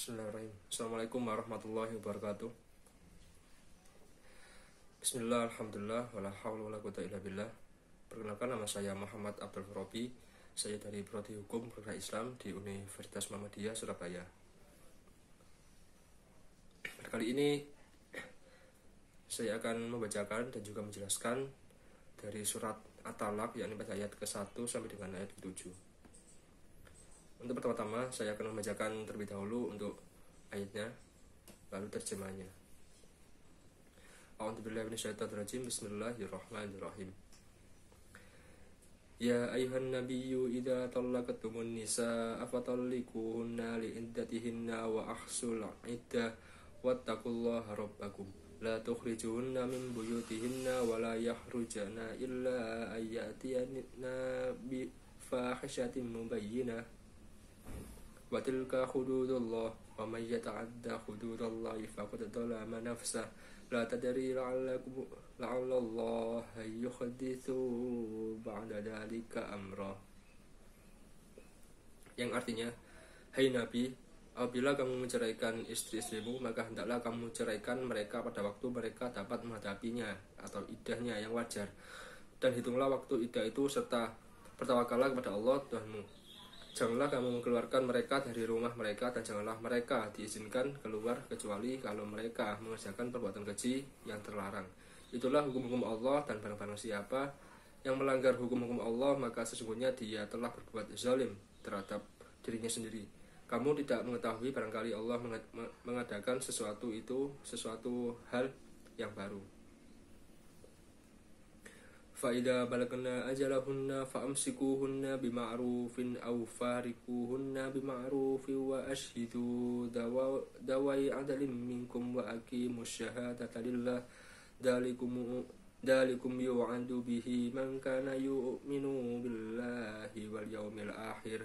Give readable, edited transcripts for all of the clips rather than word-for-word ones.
Bismillahirrahmanirrahim. Assalamualaikum warahmatullahi wabarakatuh. Bismillah, alhamdulillah, wala hawla wala quwwata illa billah. Perkenalkan, nama saya Muhammad Abdul Robi. Saya dari Prodi Hukum Fakultas Islam di Universitas Muhammadiyah, Surabaya. Kali ini saya akan membacakan dan juga menjelaskan dari surat At-Talaq, yakni pada ayat ke-1 sampai dengan ayat ke-7. Untuk pertama-tama saya akan membacakan terlebih dahulu untuk ayatnya, lalu terjemahnya. A'udzubillahi minasyaitonirrajim. Bismillahirrahmanirrahim. Ya ayuhan nabiyyu idza talaqtumun nisaa fatalliquhunna li'iddatihinna wa ahsul 'iddah wattaqullaha rabbakum la tukhrijuhunna min buyutihinna wa la yakhrujna illa ayyatiyana bi fahishatin mubayyinah wa tilka hududullah wa may yata'adda hududallahi faqad zalama nafsah la tadri la'allallaha yuhditsu ba'da dzalika amra. Yang artinya, hai Nabi, apabila kamu menceraikan istri-istrimu, maka hendaklah kamu ceraikan mereka pada waktu mereka dapat menghadapinya atau iddahnya yang wajar, dan hitunglah waktu iddah itu serta bertawakallah kepada Allah Tuhanmu. Janganlah kamu mengeluarkan mereka dari rumah mereka, dan janganlah mereka diizinkan keluar kecuali kalau mereka mengerjakan perbuatan keji yang terlarang. Itulah hukum-hukum Allah, dan barang siapa yang melanggar hukum-hukum Allah, maka sesungguhnya dia telah berbuat zalim terhadap dirinya sendiri. Kamu tidak mengetahui barangkali Allah mengadakan sesuatu hal yang baru. Fa'idha balagna ajalahunna fa'amsikuhunna bima'rufin aw farikuhunna bima'rufin wa ashhidu dawai adalin minkum wa aqimus syahadata lillah dalikum yu'adu bihi man kana yu'minu billahi wal yawmil akhir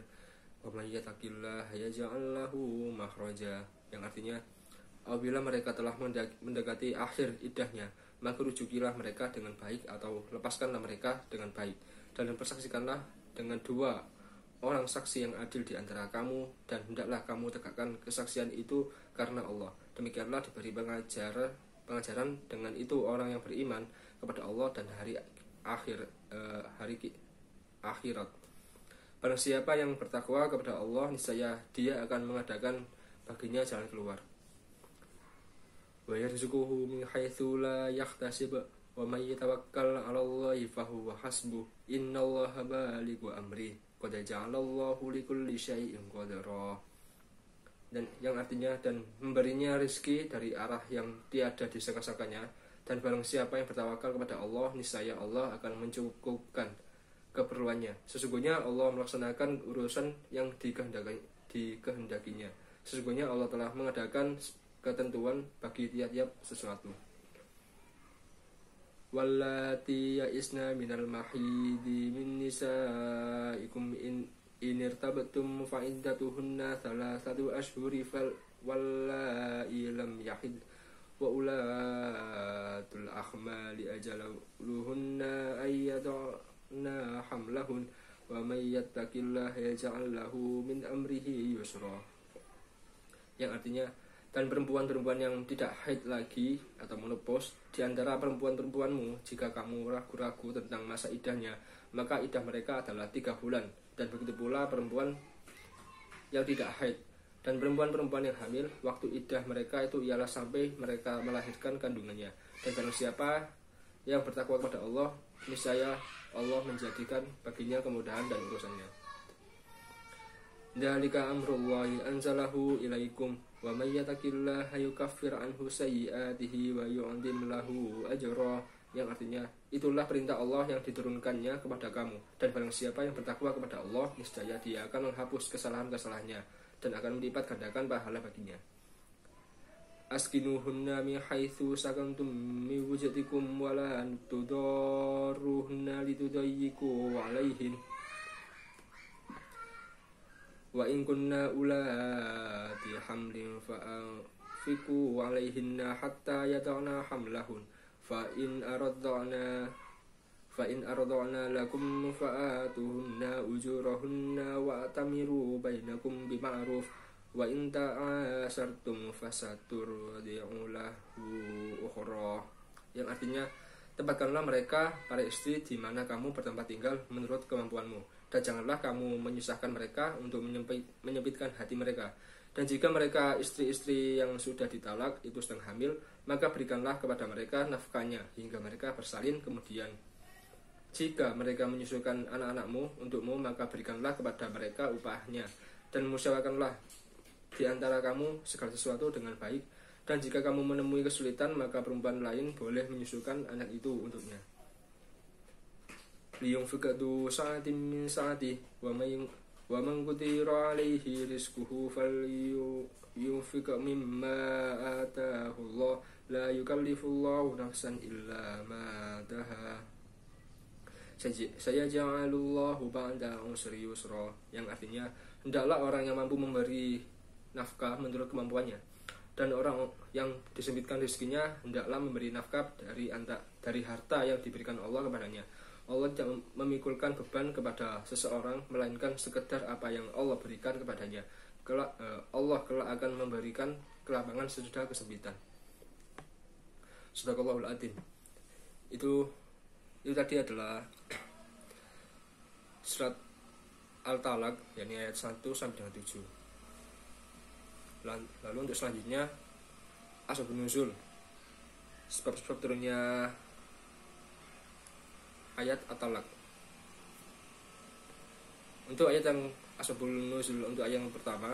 wa man yattaqillaha yaj'al lahu makhraja. Yang artinya, apabila mereka telah mendekati akhir iddahnya, maka rujukilah mereka dengan baik atau lepaskanlah mereka dengan baik, dan persaksikanlah dengan 2 orang saksi yang adil di antara kamu, dan hendaklah kamu tegakkan kesaksian itu karena Allah. Demikianlah diberi pengajaran dengan itu orang yang beriman kepada Allah dan hari akhirat. Barang siapa yang bertakwa kepada Allah, niscaya dia akan mengadakan baginya jalan keluar. Wa yarzuquhu min haitsu la yahtasib wa may yatawakkal 'ala Allahi fahuwa hasbuh innallaha balighu amri qad ja'alallahu likulli syai'in qadara. Dan yang artinya, dan memberinya rezeki dari arah yang tiada disangka-sangkanya, dan barang siapa yang bertawakal kepada Allah, niscaya Allah akan mencukupkan keperluannya. Sesungguhnya Allah melaksanakan urusan yang dikehendakinya. Sesungguhnya Allah telah mengadakan ketentuan bagi tiap-tiap sesuatu. Wallati ya'isna minal mahidi min nisaikum in irtabtum fa iddatuhunna 3 ashhuri wallai lam yahid wa ulatul ahmali ajaluhunna ayyadna hamlahun wa may yattaqillaha yaj'al lahu min amrihi yusra. Yang artinya, dan perempuan-perempuan yang tidak haid lagi atau menopause di antara perempuan-perempuanmu, jika kamu ragu-ragu tentang masa iddahnya, maka iddah mereka adalah 3 bulan. Dan begitu pula perempuan yang tidak haid. Dan perempuan-perempuan yang hamil, waktu iddah mereka itu ialah sampai mereka melahirkan kandungannya. Dan barang siapa yang bertakwa kepada Allah, niscaya Allah menjadikan baginya kemudahan dan urusannya. Dzalika amrullahi anzalahu ilaikum wa may yattaqillaha yukaffir anhu sayyi'atihi wa yu'dzim lahu ajra. Yang artinya, itulah perintah Allah yang diturunkannya kepada kamu, dan barang siapa yang bertakwa kepada Allah, niscaya dia akan menghapus kesalahan-kesalahannya dan akan melipat gandakan pahala baginya. Askinuhunna min haitsu sakantum min wujdikum wa la tudarruhunna litudayyiqu 'alaihin wa in kunna ulati hamlin fa'anfiqu 'alaihinna hatta yata'na hamlahun fa in aradna lakum fa'atuhunna ujurahunna wa atamiru bainakum bima'ruf wa in ta'asartum fasaturdi'u lahu ukhra, yang artinya tempatkanlah mereka para istri di mana kamu bertempat tinggal menurut kemampuanmu, dan janganlah kamu menyusahkan mereka untuk menyempitkan hati mereka. Dan jika mereka istri-istri yang sudah ditalak itu sedang hamil, maka berikanlah kepada mereka nafkahnya hingga mereka bersalin. Kemudian jika mereka menyusukan anak-anakmu untukmu, maka berikanlah kepada mereka upahnya, dan musyawarahkanlah di antara kamu segala sesuatu dengan baik. Dan jika kamu menemui kesulitan, maka perempuan lain boleh menyusukan anak itu untuknya. Liyunfiqdu sa'atin min sa'atihi wa man qudira 'alaihi rizquhu falyunfiq mimma ataahu Allah la yukallifullahu nafsan illa ma ataaha sayaj'alullahu ba'da usri yusra, yang artinya hendaklah orang yang mampu memberi nafkah menurut kemampuannya, dan orang yang disempitkan rezekinya hendaklah memberi nafkah dari harta yang diberikan Allah kepadanya. Allah tidak memikulkan beban kepada seseorang melainkan sekedar apa yang Allah berikan kepadanya. Allah kelak akan memberikan kelapangan sesudah kesempitan. Shadaqallahul adzim. Itu tadi adalah surat Al-Talaq, yakni ayat 1 sampai dengan 7. Lalu untuk selanjutnya asbabun nuzul, sebab-sebab turunnya ayat At-Talaq. Untuk ayat yang asbabul nuzul, untuk ayat yang pertama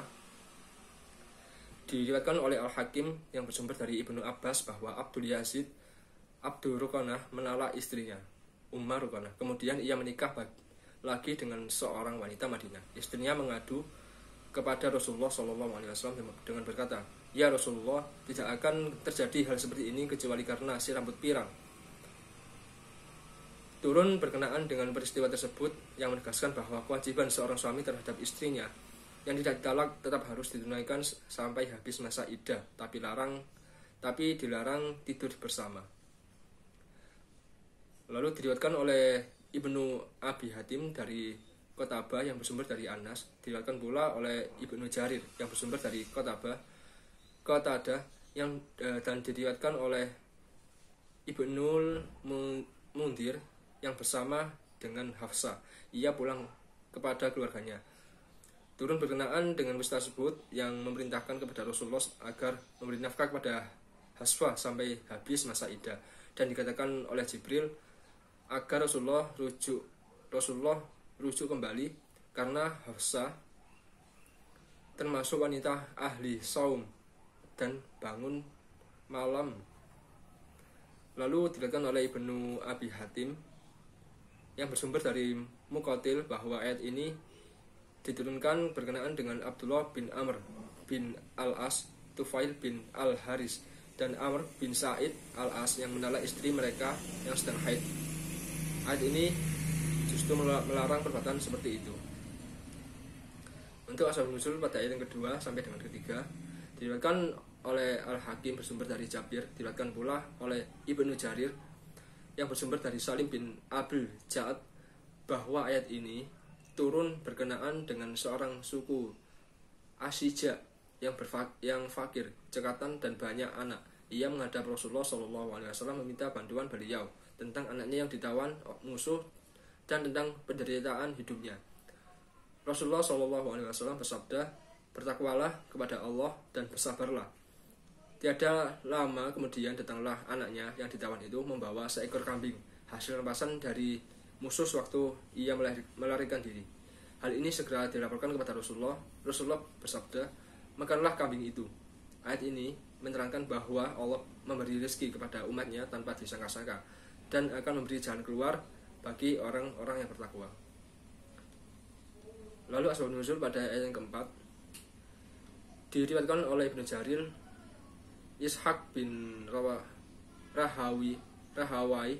diriwayatkan oleh Al-Hakim yang bersumber dari Ibnu Abbas bahwa Abdul Yazid Abdul Ruqanah menalak istrinya Ummah Ruqanah. Kemudian ia menikah lagi dengan seorang wanita Madinah. Istrinya mengadu kepada Rasulullah SAW dengan berkata, "Ya Rasulullah, tidak akan terjadi hal seperti ini kecuali karena si rambut pirang." Turun berkenaan dengan peristiwa tersebut yang menegaskan bahwa kewajiban seorang suami terhadap istrinya yang tidak ditalak tetap harus ditunaikan sampai habis masa iddah, tapi dilarang tidur bersama. Lalu diriwayatkan oleh Ibnu Abi Hatim dari Qatadah yang bersumber dari Anas, diriwayatkan pula oleh Ibnu Jarir yang bersumber dari Qatadah dan diriwayatkan oleh Ibnul Mundhir yang bersama dengan Hafsah. Ia pulang kepada keluarganya. Turun berkenaan dengan peristiwa tersebut yang memerintahkan kepada Rasulullah agar memberi nafkah kepada Hafsah sampai habis masa iddah, dan dikatakan oleh Jibril agar Rasulullah rujuk kembali karena Hafsah termasuk wanita ahli saum dan bangun malam. Lalu dikatakan oleh Ibnu Abi Hatim yang bersumber dari Muqatil bahwa ayat ini diturunkan berkenaan dengan Abdullah bin Amr bin Al-As, Tufail bin Al-Haris, dan Amr bin Sa'id Al-As yang menalak istri mereka yang sedang haid. Ayat ini justru melarang perbuatan seperti itu. Untuk asbabun nuzul pada ayat yang kedua sampai dengan ketiga diriwayatkan oleh Al-Hakim bersumber dari Jabir, diriwayatkan pula oleh Ibnu Jarir yang bersumber dari Salim bin Abdul Ja'ad bahwa ayat ini turun berkenaan dengan seorang suku Asyija yang fakir, cekatan dan banyak anak. Ia menghadap Rasulullah SAW meminta bantuan beliau tentang anaknya yang ditawan musuh dan tentang penderitaan hidupnya. Rasulullah SAW bersabda, "Bertakwalah kepada Allah dan bersabarlah." Tiada lama kemudian datanglah anaknya yang ditawan itu membawa seekor kambing, hasil rampasan dari musuh sewaktu ia melarikan diri. Hal ini segera dilaporkan kepada Rasulullah. Rasulullah bersabda, "Makanlah kambing itu." Ayat ini menerangkan bahwa Allah memberi rezeki kepada umatnya tanpa disangka-sangka dan akan memberi jalan keluar bagi orang-orang yang bertakwa. Lalu asbabun nuzul pada ayat yang keempat diriwayatkan oleh Ibnu Jarir, Ishaq bin Rahawai,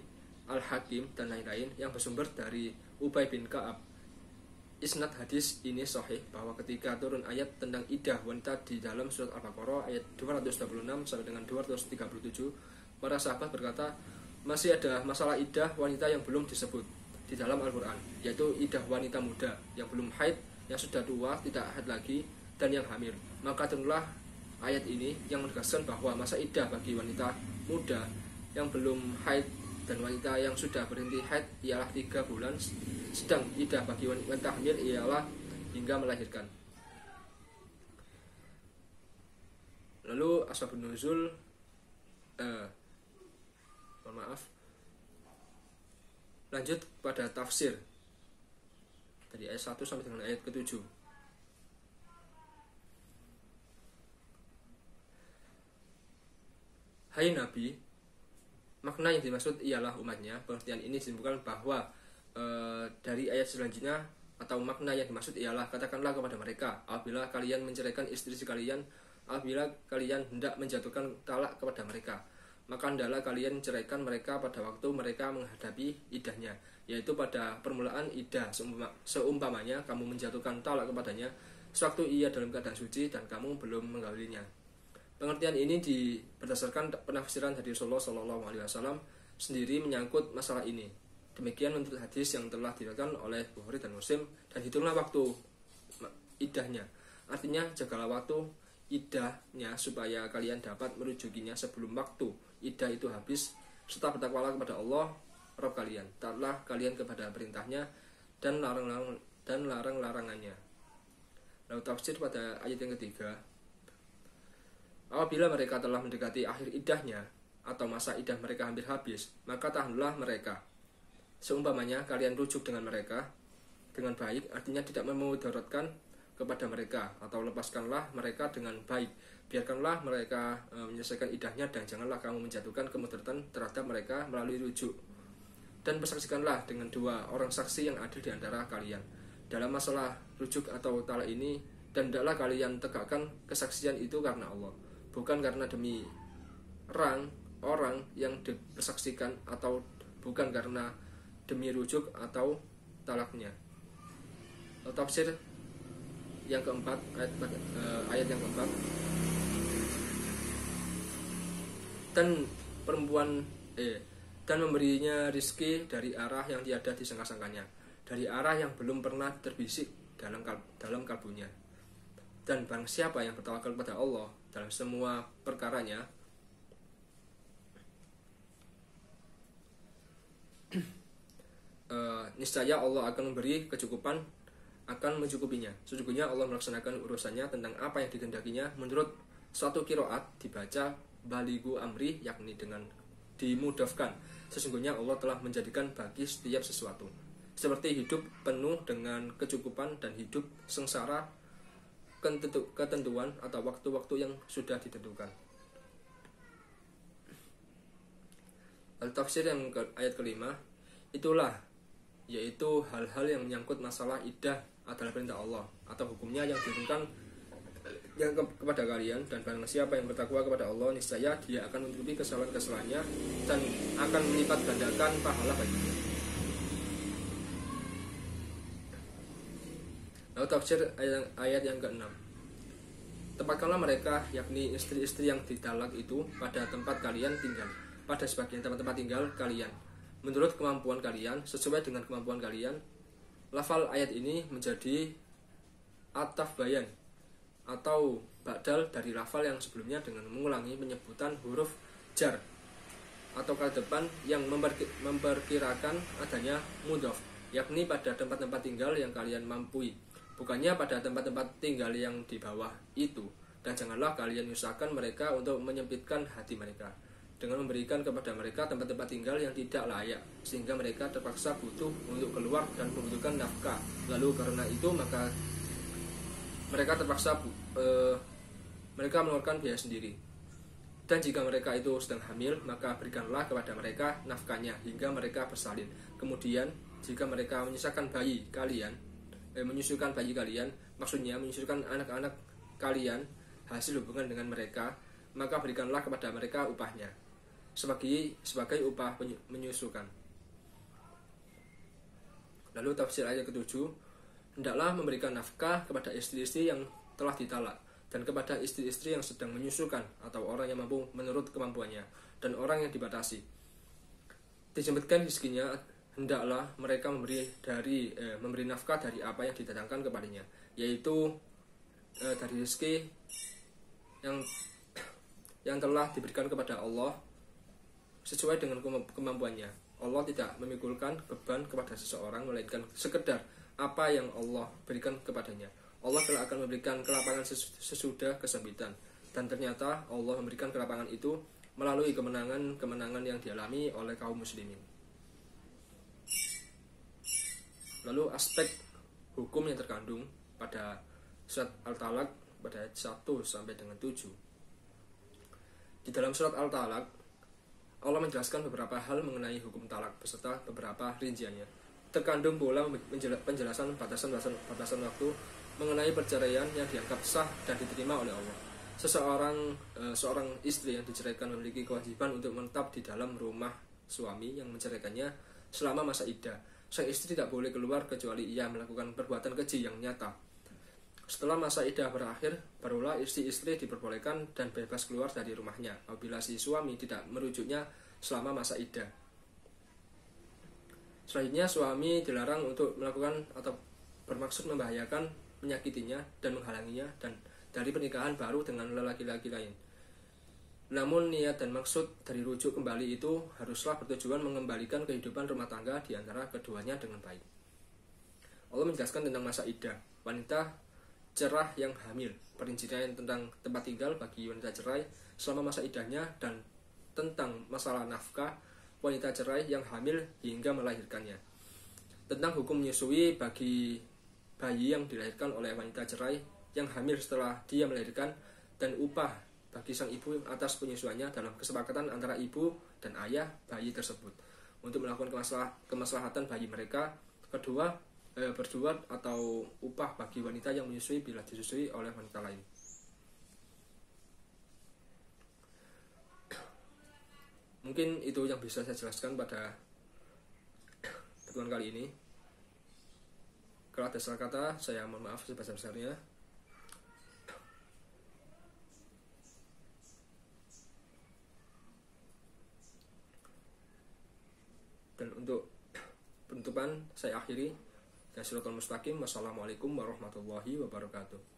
Al-Hakim dan lain-lain yang bersumber dari Ubay bin Ka'ab. Isnad hadis ini sahih bahwa ketika turun ayat tentang iddah wanita di dalam surat Al-Baqarah ayat 226 sampai dengan 237, para sahabat berkata, masih ada masalah iddah wanita yang belum disebut di dalam Al-Quran, yaitu iddah wanita muda yang belum haid, yang sudah tua tidak haid lagi, dan yang hamil. Maka turunlah ayat ini yang menegaskan bahwa masa iddah bagi wanita muda yang belum haid dan wanita yang sudah berhenti haid ialah 3 bulan, sedang iddah bagi wanita hamil ialah hingga melahirkan. Lalu asbabun nuzul, lanjut pada tafsir dari ayat 1 sampai dengan ayat ke-7. Hai Nabi, makna yang dimaksud ialah umatnya. Pengertian ini disimpulkan bahwa dari ayat selanjutnya, atau makna yang dimaksud ialah katakanlah kepada mereka apabila kalian menceraikan istri-istri kalian, apabila kalian hendak menjatuhkan talak kepada mereka, maka hendaklah kalian ceraikan mereka pada waktu mereka menghadapi iddahnya, yaitu pada permulaan iddah. Seumpamanya kamu menjatuhkan talak kepadanya sewaktu ia dalam keadaan suci dan kamu belum menggaulinya. Pengertian ini berdasarkan penafsiran dari Rasulullah SAW sendiri menyangkut masalah ini. Demikian menurut hadis yang telah diriwayatkan oleh Bukhari dan Muslim. Dan hitunglah waktu iddahnya, artinya jagalah waktu iddahnya supaya kalian dapat merujukinya sebelum waktu iddah itu habis, serta bertakwalah kepada Allah Rabb kalian, taatlah kalian kepada perintahnya dan larang-larangannya. Lalu tafsir pada ayat yang ketiga, apabila mereka telah mendekati akhir iddahnya atau masa iddah mereka hampir habis, maka tahanlah mereka. Seumpamanya kalian rujuk dengan mereka dengan baik, artinya tidak memudaratkan kepada mereka, atau lepaskanlah mereka dengan baik. Biarkanlah mereka menyelesaikan iddahnya dan janganlah kamu menjatuhkan kemudaratan terhadap mereka melalui rujuk. Dan persaksikanlah dengan 2 orang saksi yang adil di antara kalian dalam masalah rujuk atau talak ini, dan hendaklah kalian tegakkan kesaksian itu karena Allah, bukan karena demi orang yang dipersaksikan, atau bukan karena demi rujuk atau talaknya. Tafsir yang keempat, ayat yang keempat, dan memberinya rizki dari arah yang tiada disangka-sangkanya, dari arah yang belum pernah terbisik dalam kalbunya. Dan barang siapa yang bertawakal kepada Allah dalam semua perkaranya, niscaya Allah akan memberi kecukupan, akan mencukupinya. Sesungguhnya Allah melaksanakan urusannya tentang apa yang dikehendakinya. Menurut suatu qiraat dibaca balighu amri, yakni dengan dimudafkan. Sesungguhnya Allah telah menjadikan bagi setiap sesuatu, seperti hidup penuh dengan kecukupan dan hidup sengsara ketentuan atau waktu-waktu yang sudah ditentukan. Lalu tafsir yang ayat kelima, itulah, yaitu hal-hal yang menyangkut masalah iddah adalah perintah Allah atau hukumnya yang diturunkan kepada kalian, dan barang siapa yang bertakwa kepada Allah, niscaya dia akan menutupi kesalahan-kesalahannya dan akan melipat gandakan pahala baginya. Lalu tafsir ayat yang ke-6, tempatkanlah mereka, yakni istri-istri yang ditalak itu, pada tempat kalian tinggal, pada sebagian tempat-tempat tinggal kalian, menurut kemampuan kalian, sesuai dengan kemampuan kalian. Lafal ayat ini menjadi ataf bayan atau badal dari lafal yang sebelumnya dengan mengulangi penyebutan huruf jar atau kata depan yang memperkirakan adanya mudhaf, yakni pada tempat-tempat tinggal yang kalian mampui, bukannya pada tempat-tempat tinggal yang di bawah itu. Dan janganlah kalian menyusahkan mereka untuk menyempitkan hati mereka dengan memberikan kepada mereka tempat-tempat tinggal yang tidak layak, sehingga mereka terpaksa butuh untuk keluar dan membutuhkan nafkah. Lalu karena itu maka mereka terpaksa mereka mengeluarkan biaya sendiri. Dan jika mereka itu sedang hamil, maka berikanlah kepada mereka nafkahnya hingga mereka bersalin. Kemudian jika mereka menyusahkan bayi kalian, menyusukan bayi kalian, maksudnya menyusukan anak-anak kalian hasil hubungan dengan mereka, maka berikanlah kepada mereka upahnya sebagai upah menyusukan. Lalu tafsir ayat ke-7, hendaklah memberikan nafkah kepada istri-istri yang telah ditalak, dan kepada istri-istri yang sedang menyusukan atau orang yang mampu menurut kemampuannya, dan orang yang dibatasi disebutkan rezekinya, hendaklah mereka memberi nafkah dari apa yang didatangkan kepadanya, yaitu dari rezeki yang telah diberikan kepada Allah sesuai dengan kemampuannya. Allah tidak memikulkan beban kepada seseorang, melainkan sekedar apa yang Allah berikan kepadanya. Allah telah akan memberikan kelapangan sesudah kesempitan, dan ternyata Allah memberikan kelapangan itu melalui kemenangan yang dialami oleh kaum muslimin. Lalu aspek hukum yang terkandung pada surat Al-Talaq pada ayat 1 sampai dengan 7. Di dalam surat Al-Talaq, Allah menjelaskan beberapa hal mengenai hukum talak beserta beberapa rinciannya. Terkandung pula penjelasan batasan waktu mengenai perceraian yang dianggap sah dan diterima oleh Allah. Seorang istri yang diceraikan memiliki kewajiban untuk menetap di dalam rumah suami yang menceraikannya selama masa iddah. Sang istri tidak boleh keluar kecuali ia melakukan perbuatan keji yang nyata. Setelah masa iddah berakhir, barulah istri-istri diperbolehkan dan bebas keluar dari rumahnya apabila si suami tidak merujuknya selama masa iddah. Selanjutnya, suami dilarang untuk melakukan atau bermaksud membahayakan, menyakitinya, dan menghalanginya dan dari pernikahan baru dengan lelaki-laki lain. Namun niat dan maksud dari rujuk kembali itu haruslah bertujuan mengembalikan kehidupan rumah tangga di antara keduanya dengan baik. Allah menjelaskan tentang masa iddah. Wanita cerah yang hamil, perincian tentang tempat tinggal bagi wanita cerai selama masa iddahnya, dan tentang masalah nafkah wanita cerai yang hamil hingga melahirkannya, tentang hukum menyusui bagi bayi yang dilahirkan oleh wanita cerai yang hamil setelah dia melahirkan, dan upah bagi sang ibu atas penyusuannya dalam kesepakatan antara ibu dan ayah bayi tersebut untuk melakukan kemaslahatan bayi mereka berdua, atau upah bagi wanita yang menyusui bila disusui oleh wanita lain. Mungkin itu yang bisa saya jelaskan pada pertemuan kali ini. Kalau ada salah kata, saya mohon maaf sebesar-besarnya. Dan untuk penutupan saya akhiri. Siratal Mustaqim. Wassalamualaikum warahmatullahi wabarakatuh.